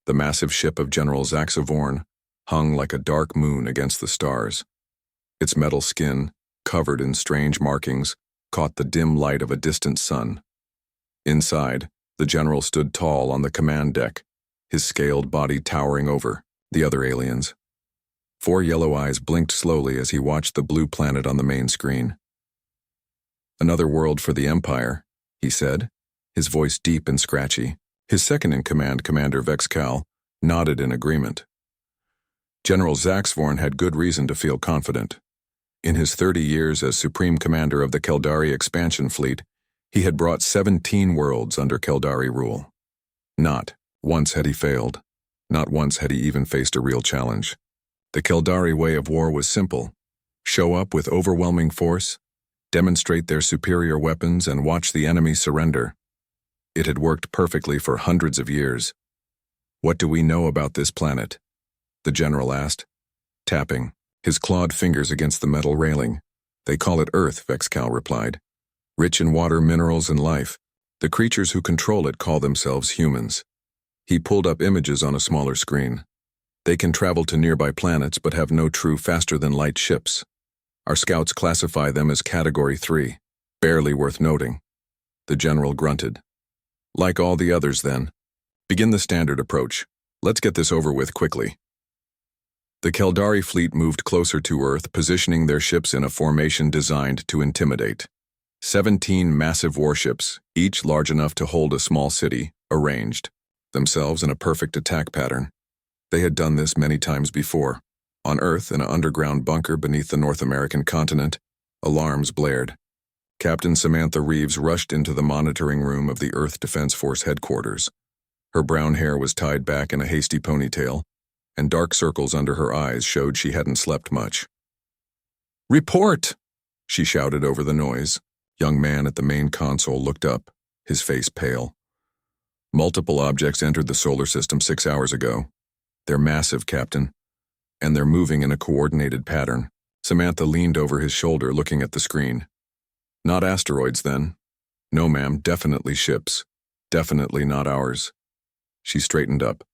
The massive ship of General Zaxavorn hung like a dark moon against the stars. Its metal skin, covered in strange markings, caught the dim light of a distant sun. Inside, the general stood tall on the command deck, his scaled body towering over the other aliens. 4 yellow eyes blinked slowly as he watched the blue planet on the main screen. "Another world for the Empire," he said, his voice deep and scratchy. His second-in-command, Commander Vexcal, nodded in agreement. General Zaxvorn had good reason to feel confident. In his 30 years as Supreme Commander of the Keldari Expansion Fleet, he had brought 17 worlds under Keldari rule. Not once had he failed. Not once had he even faced a real challenge. The Keldari way of war was simple. Show up with overwhelming force, demonstrate their superior weapons, and watch the enemy surrender. It had worked perfectly for hundreds of years. "What do we know about this planet?" the general asked, tapping his clawed fingers against the metal railing. "They call it Earth," Vexcal replied. "Rich in water, minerals, and life. The creatures who control it call themselves humans." He pulled up images on a smaller screen. "They can travel to nearby planets but have no true faster-than-light ships. Our scouts classify them as Category 3. Barely worth noting." The general grunted. "Like all the others, then. Begin the standard approach. Let's get this over with quickly." The Keldari fleet moved closer to Earth, positioning their ships in a formation designed to intimidate. 17 massive warships, each large enough to hold a small city, arranged themselves in a perfect attack pattern. They had done this many times before. On Earth, in an underground bunker beneath the North American continent, alarms blared. Captain Samantha Reeves rushed into the monitoring room of the Earth Defense Force headquarters. Her brown hair was tied back in a hasty ponytail, and dark circles under her eyes showed she hadn't slept much. "Report!" she shouted over the noise. Young man at the main console looked up, his face pale. "Multiple objects entered the solar system 6 hours ago. They're massive, Captain, and they're moving in a coordinated pattern." Samantha leaned over his shoulder, looking at the screen. "Not asteroids, then?" "No, ma'am, definitely ships. Definitely not ours." She straightened up.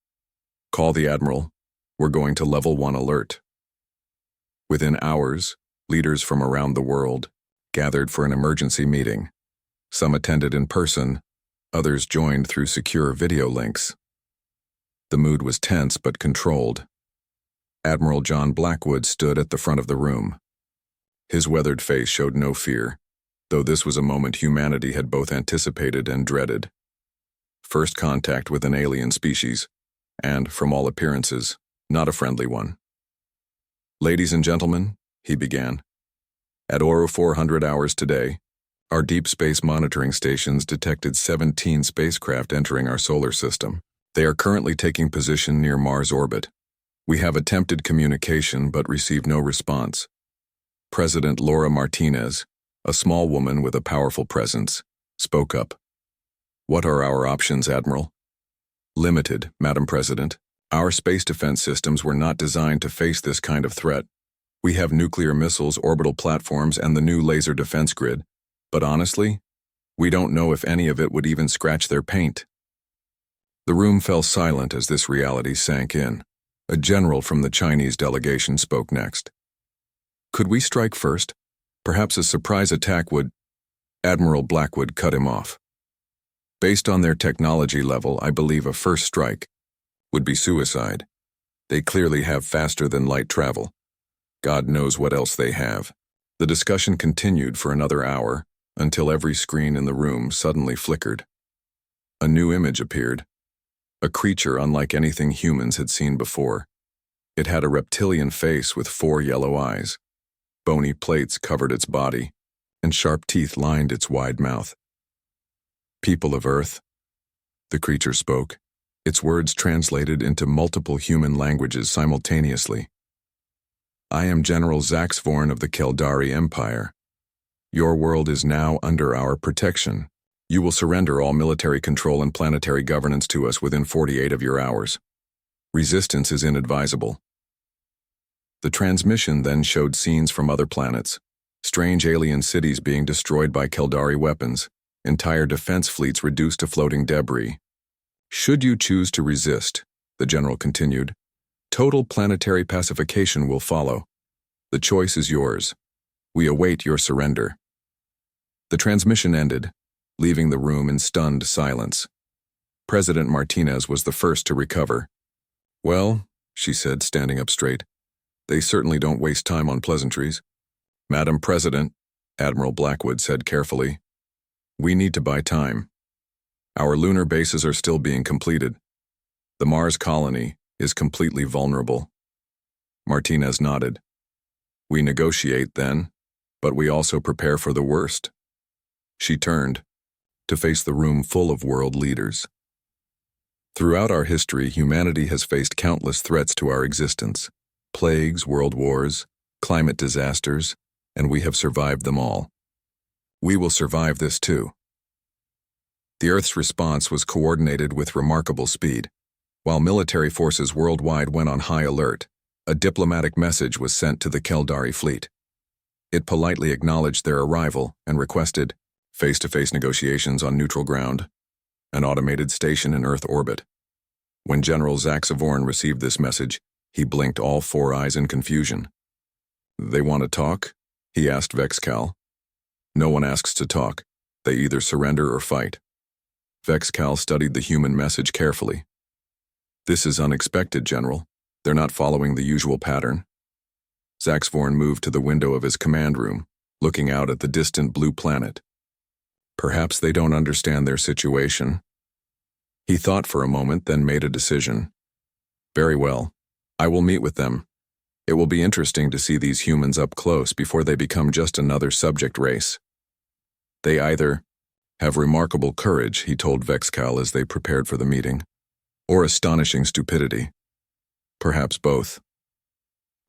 "Call the Admiral. We're going to Level 1 alert." Within hours, leaders from around the world gathered for an emergency meeting. Some attended in person, others joined through secure video links. The mood was tense but controlled. Admiral John Blackwood stood at the front of the room. His weathered face showed no fear, though this was a moment humanity had both anticipated and dreaded. First contact with an alien species, and, from all appearances, not a friendly one. "Ladies and gentlemen," he began, "at Oro 400 hours today, our deep space monitoring stations detected 17 spacecraft entering our solar system. They are currently taking position near Mars orbit. We have attempted communication but received no response." President Laura Martinez, a small woman with a powerful presence, spoke up. "What are our options, Admiral?" "Limited, Madam President. Our space defense systems were not designed to face this kind of threat. We have nuclear missiles, orbital platforms, and the new laser defense grid, but honestly, we don't know if any of it would even scratch their paint." The room fell silent as this reality sank in. A general from the Chinese delegation spoke next. "Could we strike first? Perhaps a surprise attack would—" Admiral Blackwood cut him off. "Based on their technology level, I believe a first strike would be suicide. They clearly have faster-than-light travel. God knows what else they have." The discussion continued for another hour, until every screen in the room suddenly flickered. A new image appeared. A creature unlike anything humans had seen before. It had a reptilian face with 4 yellow eyes. Bony plates covered its body, and sharp teeth lined its wide mouth. "People of Earth," the creature spoke, its words translated into multiple human languages simultaneously. "I am General Zaxvorn of the Keldari Empire. Your world is now under our protection. You will surrender all military control and planetary governance to us within 48 of your hours. Resistance is inadvisable." The transmission then showed scenes from other planets, strange alien cities being destroyed by Keldari weapons, entire defense fleets reduced to floating debris. "Should you choose to resist, the general continued. Total planetary pacification will follow. The choice is yours. We await your surrender. The transmission ended, leaving the room in stunned silence. President Martinez was the first to recover. Well, she said, standing up straight, they certainly don't waste time on pleasantries. Madam President, Admiral Blackwood said carefully, we need to buy time. Our lunar bases are still being completed. The Mars colony is completely vulnerable. Martinez nodded. We negotiate then, but we also prepare for the worst. She turned to face the room full of world leaders. Throughout our history, humanity has faced countless threats to our existence. Plagues, world wars, climate disasters, and we have survived them all. We will survive this too. The Earth's response was coordinated with remarkable speed. While military forces worldwide went on high alert, a diplomatic message was sent to the Keldari fleet. It politely acknowledged their arrival and requested face-to-face negotiations on neutral ground, an automated station in Earth orbit. When General Zaxavorn received this message, he blinked all four eyes in confusion. They want to talk? He asked Vexcal. No one asks to talk. They either surrender or fight. Vexcal studied the human message carefully. This is unexpected, General. They're not following the usual pattern. Zaxvorn moved to the window of his command room, looking out at the distant blue planet. Perhaps they don't understand their situation. He thought for a moment, then made a decision. Very well. I will meet with them. It will be interesting to see these humans up close before they become just another subject race. They either have remarkable courage, he told Vexcal as they prepared for the meeting, or astonishing stupidity. Perhaps both.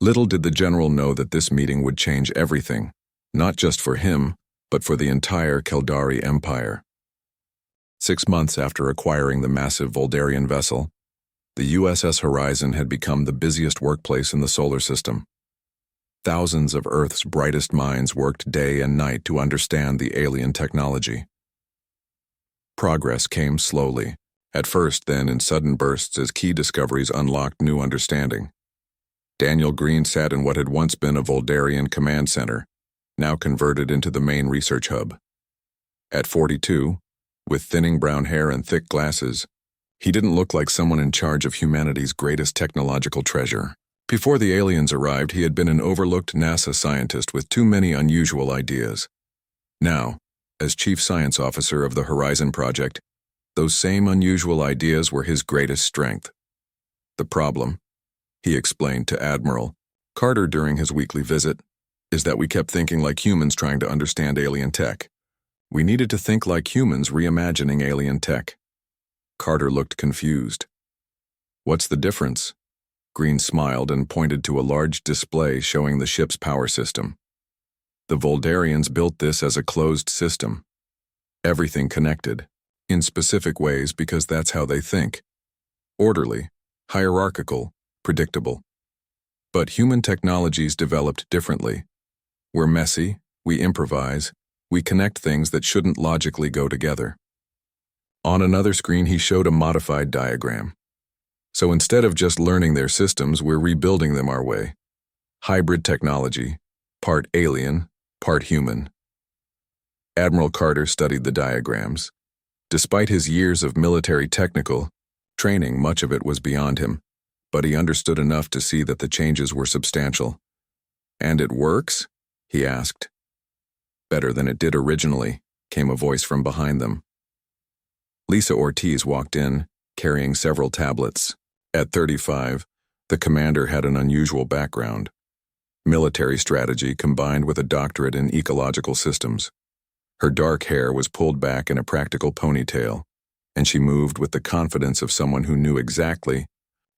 Little did the general know that this meeting would change everything, not just for him, but for the entire Keldari Empire. 6 months after acquiring the massive Voldarian vessel, the USS Horizon had become the busiest workplace in the solar system. Thousands of Earth's brightest minds worked day and night to understand the alien technology. Progress came slowly, at first then in sudden bursts as key discoveries unlocked new understanding. Daniel Green sat in what had once been a Voldarian command center, now converted into the main research hub. At 42, with thinning brown hair and thick glasses, he didn't look like someone in charge of humanity's greatest technological treasure. Before the aliens arrived, he had been an overlooked NASA scientist with too many unusual ideas. Now, as chief science officer of the Horizon Project, those same unusual ideas were his greatest strength. The problem, he explained to Admiral Carter during his weekly visit, is that we kept thinking like humans trying to understand alien tech. We needed to think like humans reimagining alien tech. Carter looked confused. What's the difference? Green smiled and pointed to a large display showing the ship's power system. The Voldarians built this as a closed system. Everything connected, in specific ways because that's how they think. Orderly, hierarchical, predictable. But human technologies developed differently. We're messy, we improvise, we connect things that shouldn't logically go together. On another screen, he showed a modified diagram. So instead of just learning their systems, we're rebuilding them our way. Hybrid technology, part alien, part human. Admiral Carter studied the diagrams. Despite his years of military technical training, much of it was beyond him, but he understood enough to see that the changes were substantial. And it works? He asked. Better than it did originally, came a voice from behind them. Lisa Ortiz walked in, carrying several tablets. At 35, the commander had an unusual background. Military strategy combined with a doctorate in ecological systems. Her dark hair was pulled back in a practical ponytail, and she moved with the confidence of someone who knew exactly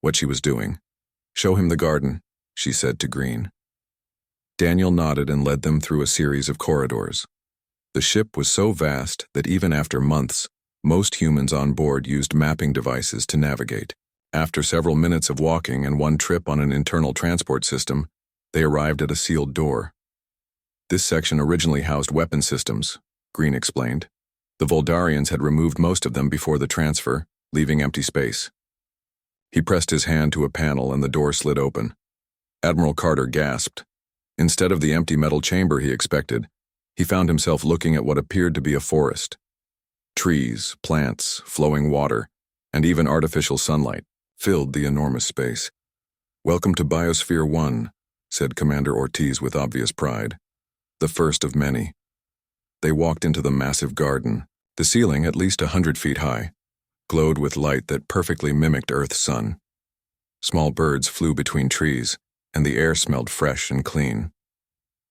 what she was doing. Show him the garden, she said to Green. Daniel nodded and led them through a series of corridors. The ship was so vast that even after months, most humans on board used mapping devices to navigate. After several minutes of walking and one trip on an internal transport system, they arrived at a sealed door. This section originally housed weapon systems, Green explained. The Voldarians had removed most of them before the transfer, leaving empty space. He pressed his hand to a panel and the door slid open. Admiral Carter gasped. Instead of the empty metal chamber he expected, he found himself looking at what appeared to be a forest. Trees, plants, flowing water, and even artificial sunlight filled the enormous space. "Welcome to Biosphere 1, said Commander Ortiz with obvious pride. The first of many. They walked into the massive garden. The ceiling, at least 100 feet high, glowed with light that perfectly mimicked Earth's sun. Small birds flew between trees, and the air smelled fresh and clean.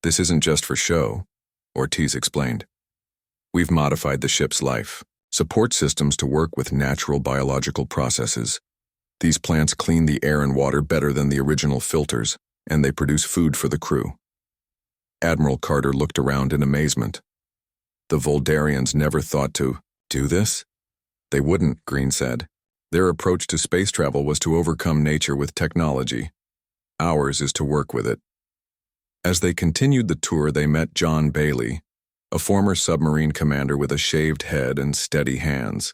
"This isn't just for show," Ortiz explained. "We've modified the ship's life support systems to work with natural biological processes. These plants clean the air and water better than the original filters, and they produce food for the crew." Admiral Carter looked around in amazement. The Voldarians never thought to do this? They wouldn't, Green said. Their approach to space travel was to overcome nature with technology. Ours is to work with it. As they continued the tour, they met John Bailey, a former submarine commander with a shaved head and steady hands.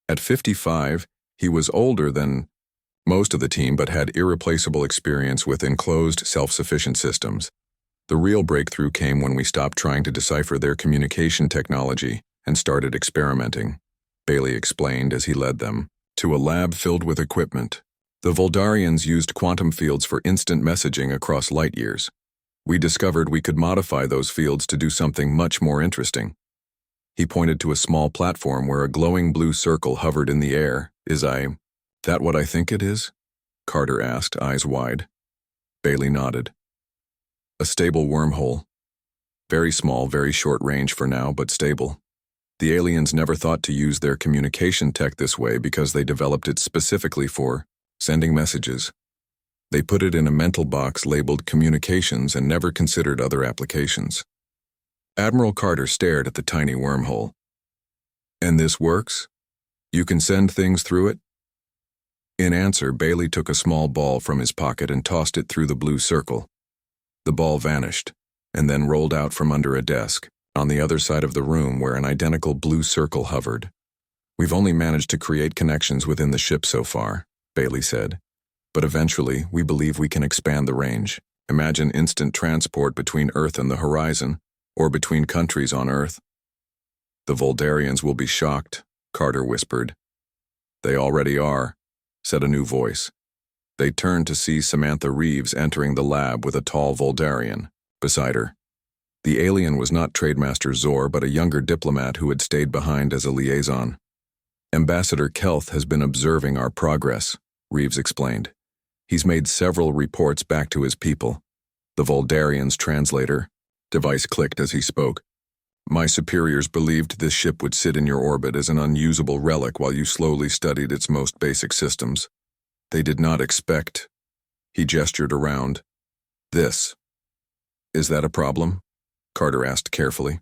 At 55, he was older than most of the team but had irreplaceable experience with enclosed, self-sufficient systems. The real breakthrough came when we stopped trying to decipher their communication technology and started experimenting, Bailey explained as he led them to a lab filled with equipment. The Voldarians used quantum fields for instant messaging across light years. We discovered we could modify those fields to do something much more interesting. He pointed to a small platform where a glowing blue circle hovered in the air. That what I think it is?" Carter asked, eyes wide. Bailey nodded. "A stable wormhole. Very small, very short range for now, but stable. The aliens never thought to use their communication tech this way because they developed it specifically for sending messages. They put it in a mental box labeled communications and never considered other applications." Admiral Carter stared at the tiny wormhole. "And this works? You can send things through it?" In answer, Bailey took a small ball from his pocket and tossed it through the blue circle. The ball vanished, and then rolled out from under a desk, on the other side of the room where an identical blue circle hovered. "We've only managed to create connections within the ship so far," Bailey said. "But eventually, we believe we can expand the range. Imagine instant transport between Earth and the horizon, or between countries on Earth." "The Voldarians will be shocked," Carter whispered. "They already are," said a new voice. They turned to see Samantha Reeves entering the lab with a tall Voldarian beside her. The alien was not Trademaster Zor, but a younger diplomat who had stayed behind as a liaison. "Ambassador Kelth has been observing our progress," Reeves explained. "He's made several reports back to his people." The Voldarian's translator device clicked as he spoke. "My superiors believed this ship would sit in your orbit as an unusable relic while you slowly studied its most basic systems. They did not expect." He gestured around. "This. Is that a problem?" Carter asked carefully.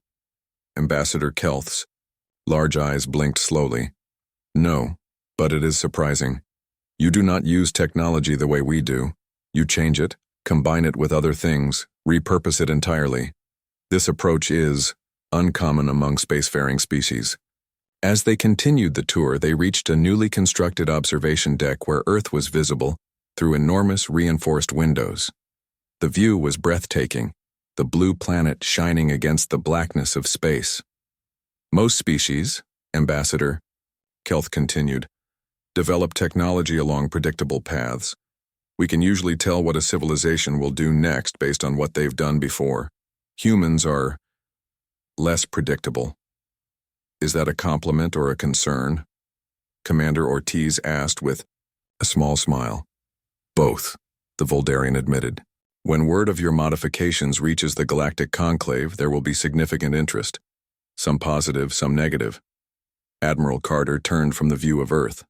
Ambassador Kelth's large eyes blinked slowly. "No, but it is surprising. You do not use technology the way we do. You change it, combine it with other things, repurpose it entirely. This approach is uncommon among spacefaring species." As they continued the tour, they reached a newly constructed observation deck where Earth was visible through enormous reinforced windows. The view was breathtaking, the blue planet shining against the blackness of space. "Most species," Ambassador Kelth continued, "develop technology along predictable paths. We can usually tell what a civilization will do next based on what they've done before. Humans are less predictable." "Is that a compliment or a concern?" Commander Ortiz asked with a small smile. "Both," the Voldarian admitted. "When word of your modifications reaches the Galactic Conclave, there will be significant interest. Some positive, some negative." Admiral Carter turned from the view of Earth.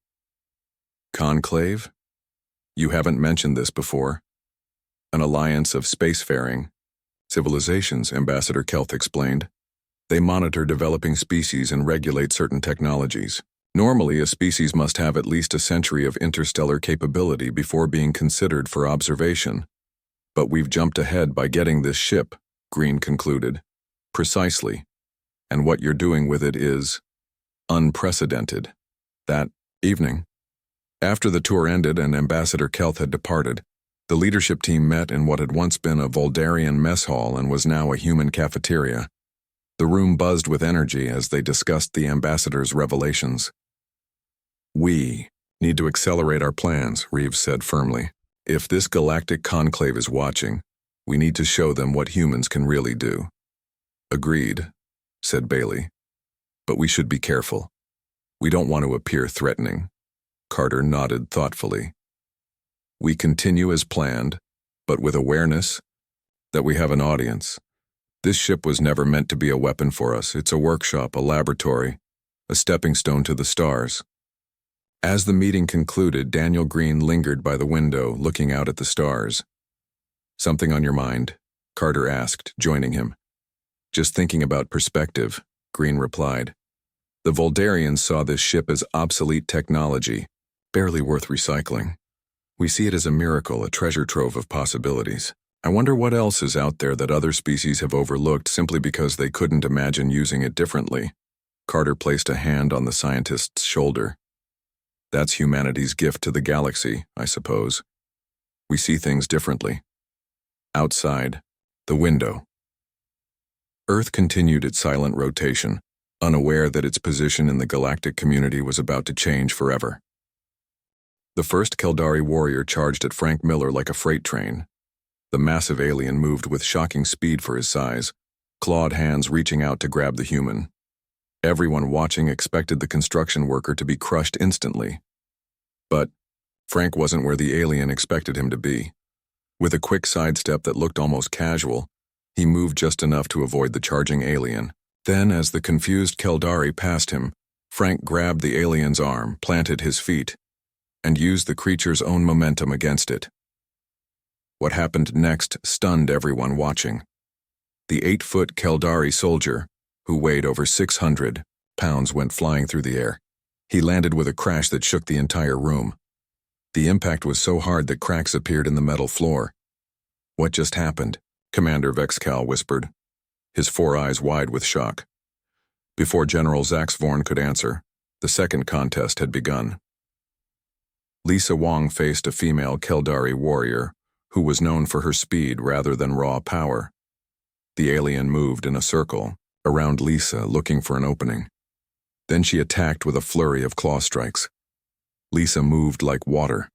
"Conclave? You haven't mentioned this before." "An alliance of spacefaring civilizations," Ambassador Kelth explained. "They monitor developing species and regulate certain technologies. Normally, a species must have at least a century of interstellar capability before being considered for observation. But we've jumped ahead by getting this ship," Green concluded. "Precisely. And what you're doing with it is unprecedented." That evening, After the tour ended and Ambassador Kelth had departed, the leadership team met in what had once been a Voldarian mess hall and was now a human cafeteria. The room buzzed with energy as they discussed the ambassador's revelations. "We need to accelerate our plans," Reeves said firmly. "If this galactic conclave is watching, we need to show them what humans can really do." "Agreed," said Bailey. "But we should be careful. We don't want to appear threatening." Carter nodded thoughtfully. "We continue as planned, but with awareness that we have an audience. This ship was never meant to be a weapon for us. It's a workshop, a laboratory, a stepping stone to the stars." As the meeting concluded, Daniel Green lingered by the window, looking out at the stars. "Something on your mind?" Carter asked, joining him. "Just thinking about perspective," Green replied. "The Voldarians saw this ship as obsolete technology, barely worth recycling. We see it as a miracle, a treasure trove of possibilities. I wonder what else is out there that other species have overlooked simply because they couldn't imagine using it differently." Carter placed a hand on the scientist's shoulder. "That's humanity's gift to the galaxy, I suppose. We see things differently." Outside, the window. Earth continued its silent rotation, unaware that its position in the galactic community was about to change forever. The first Keldari warrior charged at Frank Miller like a freight train. The massive alien moved with shocking speed for his size, clawed hands reaching out to grab the human. Everyone watching expected the construction worker to be crushed instantly. But Frank wasn't where the alien expected him to be. With a quick sidestep that looked almost casual, he moved just enough to avoid the charging alien. Then, as the confused Keldari passed him, Frank grabbed the alien's arm, planted his feet, and used the creature's own momentum against it. What happened next stunned everyone watching. The 8-foot Keldari soldier, who weighed over 600 pounds, went flying through the air. He landed with a crash that shook the entire room. The impact was so hard that cracks appeared in the metal floor. "What just happened?" Commander Vexcal whispered, his 4 eyes wide with shock. Before General Zax Vorn could answer, the second contest had begun. Lisa Wong faced a female Keldari warrior, who was known for her speed rather than raw power. The alien moved in a circle around Lisa, looking for an opening. Then she attacked with a flurry of claw strikes. Lisa moved like water.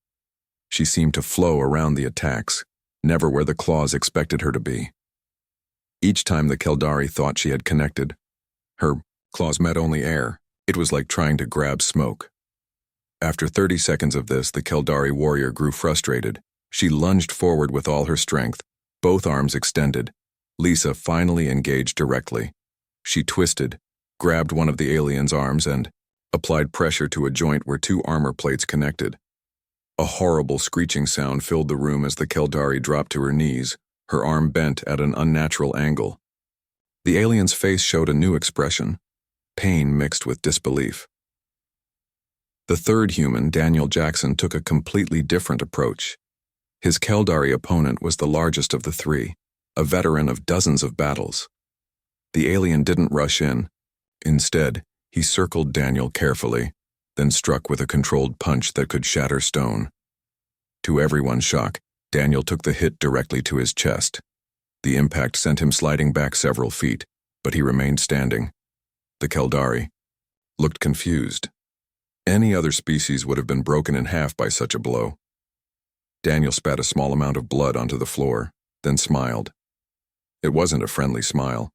She seemed to flow around the attacks, never where the claws expected her to be. Each time the Keldari thought she had connected, her claws met only air. It was like trying to grab smoke. After 30 seconds of this, the Keldari warrior grew frustrated. She lunged forward with all her strength, both arms extended. Lisa finally engaged directly. She twisted, grabbed one of the alien's arms, and applied pressure to a joint where 2 armor plates connected. A horrible screeching sound filled the room as the Keldari dropped to her knees, her arm bent at an unnatural angle. The alien's face showed a new expression, pain mixed with disbelief. The third human, Daniel Jackson, took a completely different approach. His Keldari opponent was the largest of the 3, a veteran of dozens of battles. The alien didn't rush in. Instead, he circled Daniel carefully, then struck with a controlled punch that could shatter stone. To everyone's shock, Daniel took the hit directly to his chest. The impact sent him sliding back several feet, but he remained standing. The Keldari looked confused. Any other species would have been broken in half by such a blow. Daniel spat a small amount of blood onto the floor, then smiled. It wasn't a friendly smile.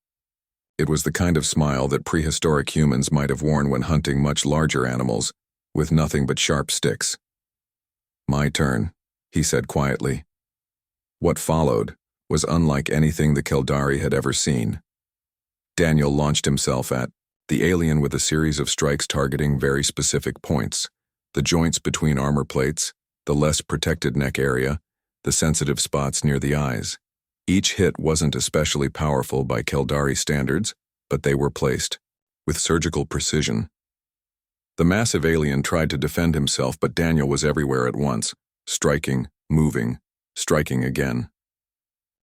It was the kind of smile that prehistoric humans might have worn when hunting much larger animals, with nothing but sharp sticks. "My turn," he said quietly. What followed was unlike anything the Keldari had ever seen. Daniel launched himself at the alien with a series of strikes targeting very specific points: the joints between armor plates, the less protected neck area, the sensitive spots near the eyes. Each hit wasn't especially powerful by Keldari standards, but they were placed with surgical precision. The massive alien tried to defend himself, but Daniel was everywhere at once, striking, moving, striking again.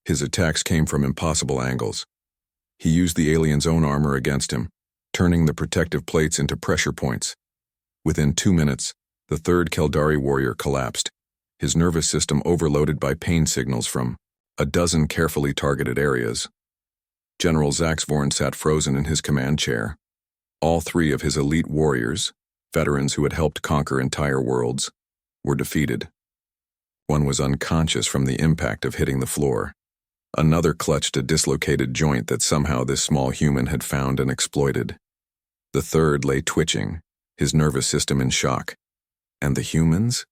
His attacks came from impossible angles. He used the alien's own armor against him, turning the protective plates into pressure points. Within 2 minutes, The third Keldari warrior collapsed, his nervous system overloaded by pain signals from a dozen carefully targeted areas. General Zaxvorn sat frozen in his command chair. All three of his elite warriors, veterans who had helped conquer entire worlds, were defeated. One was unconscious from the impact of hitting the floor. Another clutched a dislocated joint that somehow this small human had found and exploited. The third lay twitching, his nervous system in shock. And the humans?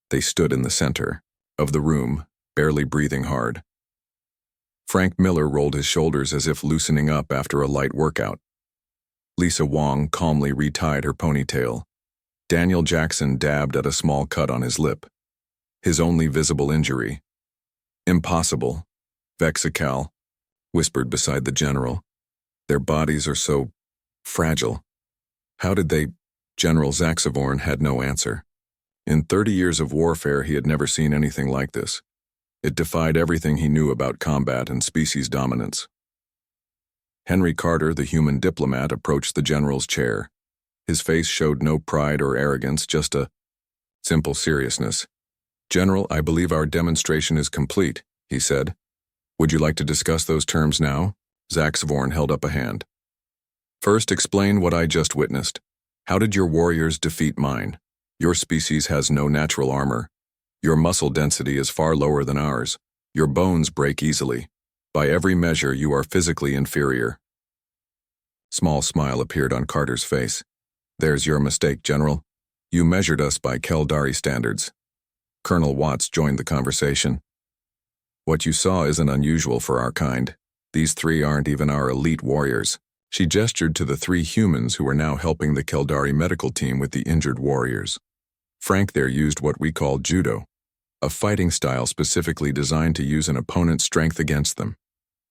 They stood in the center of the room, barely breathing hard. Frank Miller rolled his shoulders as if loosening up after a light workout. Lisa Wong calmly retied her ponytail. Daniel Jackson dabbed at a small cut on his lip. His only visible injury. Impossible, Vexacal whispered beside the general. Their bodies are so fragile. How did they? General Zaxvorn had no answer. In 30 years of warfare, he had never seen anything like this. It defied everything he knew about combat and species dominance. Henry Carter, the human diplomat, approached the general's chair. His face showed no pride or arrogance, just a simple seriousness. "General, I believe our demonstration is complete," he said. "Would you like to discuss those terms now?" Zaxvorn held up a hand. "First, explain what I just witnessed. How did your warriors defeat mine? Your species has no natural armor. Your muscle density is far lower than ours. Your bones break easily. By every measure, you are physically inferior." Small smile appeared on Carter's face. "There's your mistake, General. You measured us by Keldari standards." Colonel Watts joined the conversation. "What you saw isn't unusual for our kind. These three aren't even our elite warriors." She gestured to the three humans who were now helping the Keldari medical team with the injured warriors. Frank there used what we call judo, a fighting style specifically designed to use an opponent's strength against them.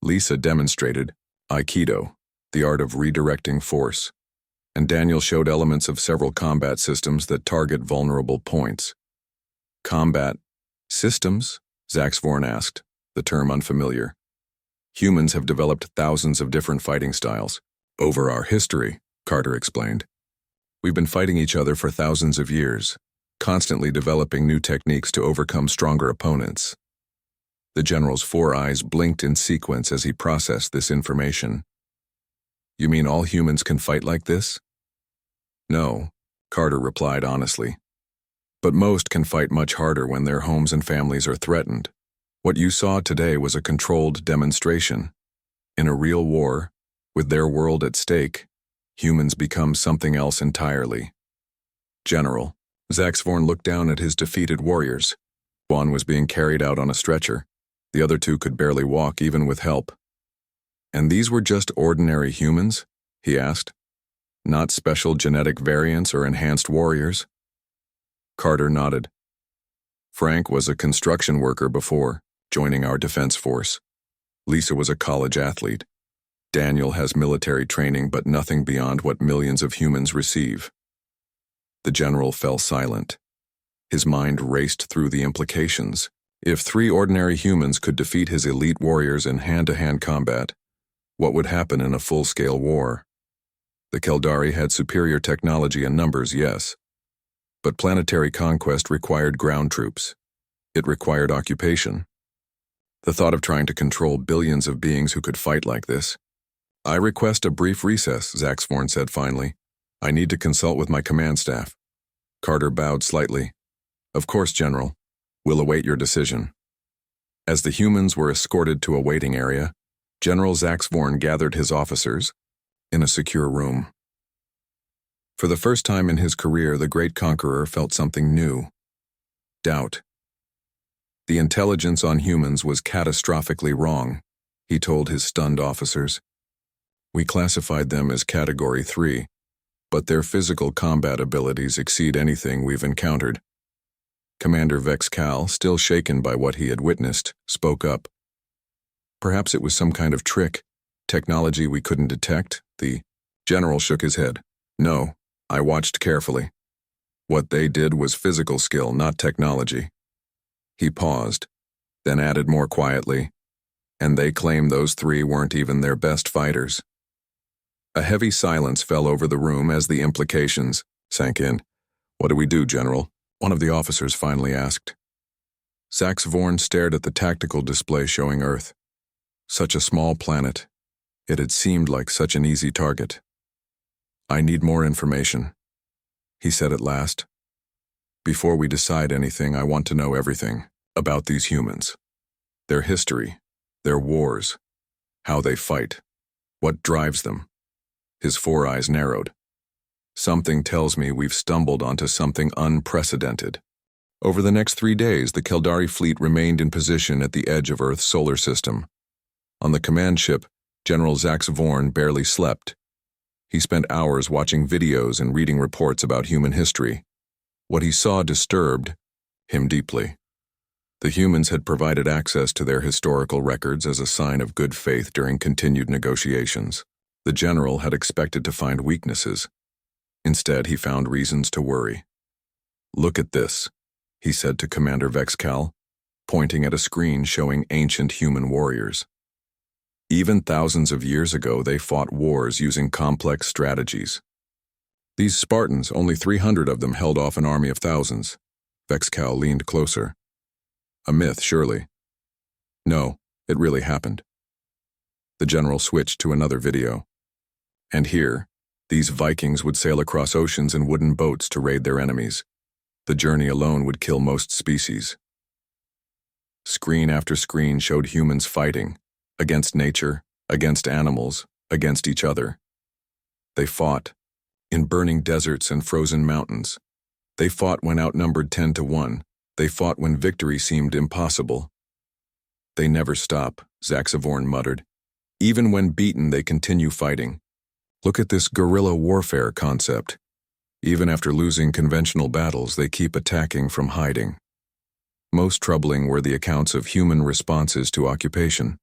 Lisa demonstrated Aikido, the art of redirecting force, and Daniel showed elements of several combat systems that target vulnerable points. "Combat systems?" Zaxvorn asked, the term unfamiliar. "Humans have developed thousands of different fighting styles. Over our history," Carter explained. "We've been fighting each other for thousands of years, constantly developing new techniques to overcome stronger opponents." The general's four eyes blinked in sequence as he processed this information. "You mean all humans can fight like this?" "No," Carter replied honestly. "But most can fight much harder when their homes and families are threatened. What you saw today was a controlled demonstration. In a real war, with their world at stake, humans become something else entirely." "General," Zaxvorn looked down at his defeated warriors. One was being carried out on a stretcher. The other two could barely walk, even with help. "And these were just ordinary humans?" he asked. "Not special genetic variants or enhanced warriors?" Carter nodded. "Frank was a construction worker before joining our defense force. Lisa was a college athlete. Daniel has military training, but nothing beyond what millions of humans receive." The general fell silent. His mind raced through the implications. If three ordinary humans could defeat his elite warriors in hand-to-hand combat, what would happen in a full-scale war? The Keldari had superior technology and numbers, yes. But planetary conquest required ground troops. It required occupation. The thought of trying to control billions of beings who could fight like this. "I request a brief recess," Zaxvorn said finally. "I need to consult with my command staff." Carter bowed slightly. "Of course, General. We'll await your decision." As the humans were escorted to a waiting area, General Zaxvorn gathered his officers in a secure room. For the first time in his career, the great conqueror felt something new. Doubt. The intelligence on humans was catastrophically wrong, he told his stunned officers. "We classified them as Category 3, but their physical combat abilities exceed anything we've encountered." Commander Vexcal, still shaken by what he had witnessed, spoke up. "Perhaps it was some kind of trick, technology we couldn't detect." The general shook his head. "No, I watched carefully. What they did was physical skill, not technology." He paused, then added more quietly, "And they claim those three weren't even their best fighters." A heavy silence fell over the room as the implications sank in. What do we do, General? One of the officers finally asked. Zax Vorn stared at the tactical display showing Earth. Such a small planet. It had seemed like such an easy target. I need more information, he said at last. Before we decide anything, I want to know everything about these humans. Their history, their wars, how they fight, what drives them. His four eyes narrowed. Something tells me we've stumbled onto something unprecedented. Over the next 3 days, the Keldari fleet remained in position at the edge of Earth's solar system. On the command ship, General Zax Vorn barely slept. He spent hours watching videos and reading reports about human history. What he saw disturbed him deeply. The humans had provided access to their historical records as a sign of good faith during continued negotiations. The general had expected to find weaknesses. Instead, he found reasons to worry. Look at this, he said to Commander Vexcal, pointing at a screen showing ancient human warriors. Even thousands of years ago, they fought wars using complex strategies. These Spartans, only 300 of them, held off an army of thousands. Vexcal leaned closer. A myth, surely. No, it really happened. The general switched to another video. And here, these Vikings would sail across oceans in wooden boats to raid their enemies. The journey alone would kill most species. Screen after screen showed humans fighting, against nature, against animals, against each other. They fought in burning deserts and frozen mountains. They fought when outnumbered 10 to 1. They fought when victory seemed impossible. They never stop, Zax Vorn muttered. Even when beaten, they continue fighting. Look at this guerrilla warfare concept. Even after losing conventional battles, they keep attacking from hiding. Most troubling were the accounts of human responses to occupation.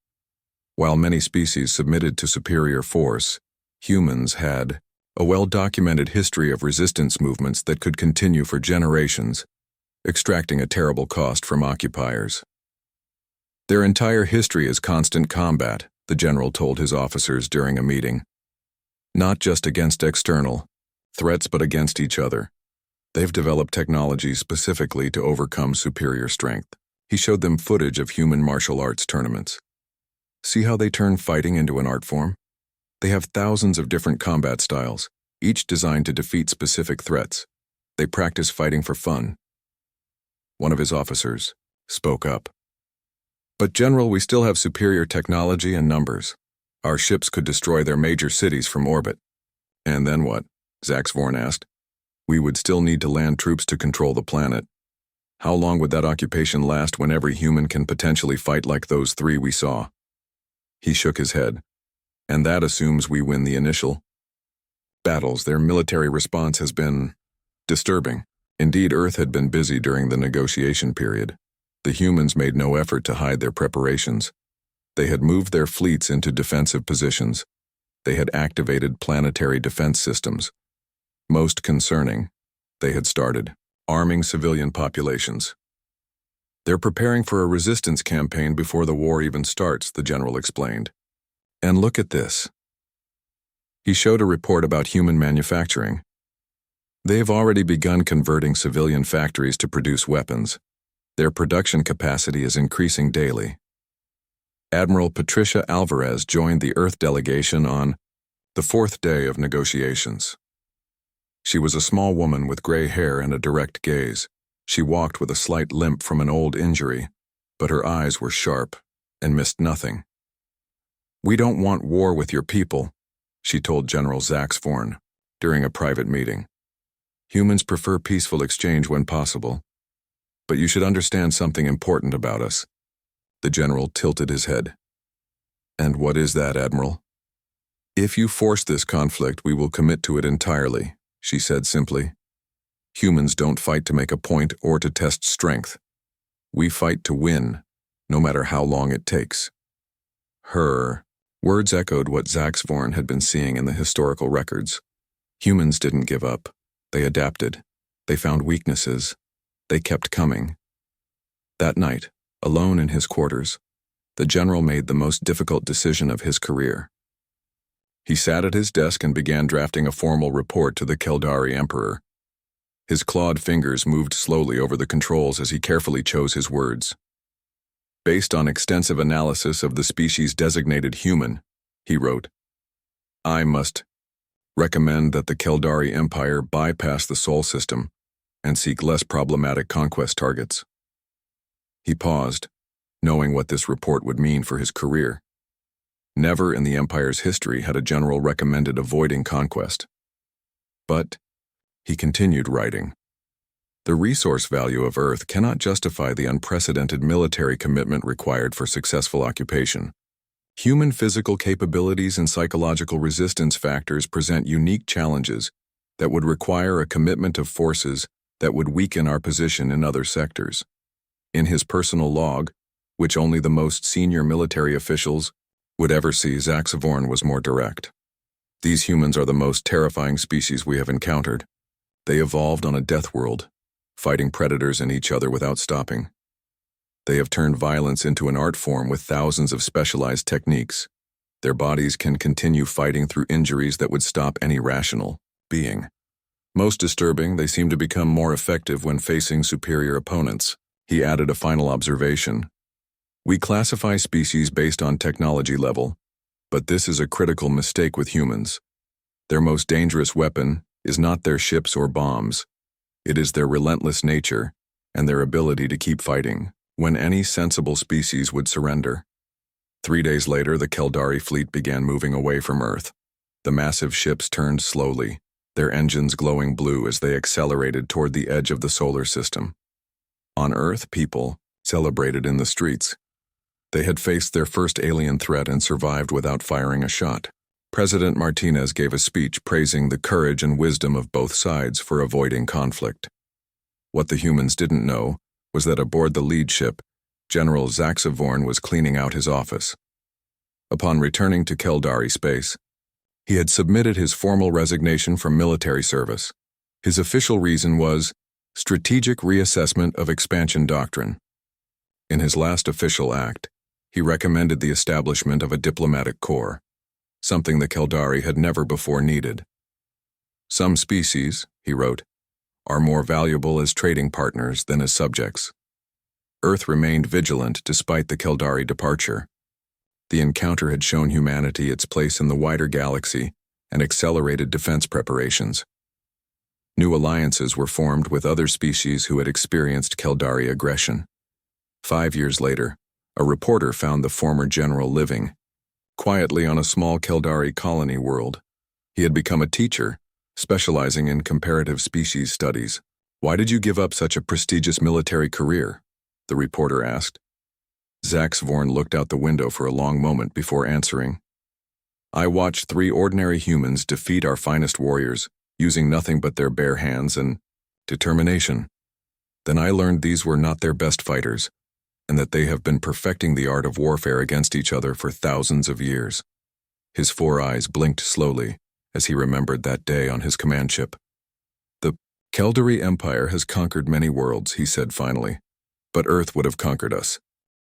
While many species submitted to superior force, humans had a well-documented history of resistance movements that could continue for generations, extracting a terrible cost from occupiers. Their entire history is constant combat, the general told his officers during a meeting. Not just against external threats, but against each other. They've developed technology specifically to overcome superior strength. He showed them footage of human martial arts tournaments. See how they turn fighting into an art form? They have thousands of different combat styles, each designed to defeat specific threats. They practice fighting for fun. One of his officers spoke up. But General, we still have superior technology and numbers. Our ships could destroy their major cities from orbit. And then what? Zax Vorn asked. We would still need to land troops to control the planet. How long would that occupation last when every human can potentially fight like those 3 we saw? He shook his head. And that assumes we win the initial battles. Their military response has been disturbing. Indeed, Earth had been busy during the negotiation period. The humans made no effort to hide their preparations. They had moved their fleets into defensive positions. They had activated planetary defense systems. Most concerning, they had started arming civilian populations. They're preparing for a resistance campaign before the war even starts, the general explained. And look at this. He showed a report about human manufacturing. They've already begun converting civilian factories to produce weapons. Their production capacity is increasing daily. Admiral Patricia Alvarez joined the Earth delegation on the 4th day of negotiations. She was a small woman with gray hair and a direct gaze. She walked with a slight limp from an old injury, but her eyes were sharp and missed nothing. We don't want war with your people, she told General Zax Vorn during a private meeting. Humans prefer peaceful exchange when possible. But you should understand something important about us. The general tilted his head. And what is that, Admiral? If you force this conflict, we will commit to it entirely, she said simply. Humans don't fight to make a point or to test strength. We fight to win, no matter how long it takes. Her words echoed what Zax Vorn had been seeing in the historical records. Humans didn't give up. They adapted. They found weaknesses. They kept coming. That night, alone in his quarters, the general made the most difficult decision of his career. He sat at his desk and began drafting a formal report to the Keldari Emperor. His clawed fingers moved slowly over the controls as he carefully chose his words. Based on extensive analysis of the species designated human, he wrote, I must recommend that the Keldari Empire bypass the Sol system and seek less problematic conquest targets. He paused, knowing what this report would mean for his career. Never in the Empire's history had a general recommended avoiding conquest. But, he continued writing, the resource value of Earth cannot justify the unprecedented military commitment required for successful occupation. Human physical capabilities and psychological resistance factors present unique challenges that would require a commitment of forces that would weaken our position in other sectors. In his personal log, which only the most senior military officials would ever see, Zaxavorn was more direct. These humans are the most terrifying species we have encountered. They evolved on a death world, fighting predators and each other without stopping. They have turned violence into an art form with thousands of specialized techniques. Their bodies can continue fighting through injuries that would stop any rational being. Most disturbing, they seem to become more effective when facing superior opponents. He added a final observation. We classify species based on technology level, but this is a critical mistake with humans. Their most dangerous weapon is not their ships or bombs. It is their relentless nature and their ability to keep fighting when any sensible species would surrender. 3 days later, the Keldari fleet began moving away from Earth. The massive ships turned slowly, their engines glowing blue as they accelerated toward the edge of the solar system. On Earth, people celebrated in the streets. They had faced their first alien threat and survived without firing a shot. President Martinez gave a speech praising the courage and wisdom of both sides for avoiding conflict. What the humans didn't know was that aboard the lead ship, General Zaxavorn was cleaning out his office. Upon returning to Keldari space, he had submitted his formal resignation from military service. His official reason was strategic reassessment of expansion doctrine. In his last official act, he recommended the establishment of a diplomatic corps, something the Keldari had never before needed. Some species, he wrote, are more valuable as trading partners than as subjects. Earth remained vigilant despite the Keldari departure. The encounter had shown humanity its place in the wider galaxy and accelerated defense preparations. New alliances were formed with other species who had experienced Keldari aggression. 5 years later, a reporter found the former general living quietly on a small Keldari colony world. He had become a teacher, specializing in comparative species studies. Why did you give up such a prestigious military career? The reporter asked. Zaxavorn looked out the window for a long moment before answering. I watched 3 ordinary humans defeat our finest warriors, using nothing but their bare hands and determination. Then I learned these were not their best fighters, and that they have been perfecting the art of warfare against each other for thousands of years. His 4 eyes blinked slowly as he remembered that day on his command ship. The Keldari Empire has conquered many worlds, he said finally, but Earth would have conquered us.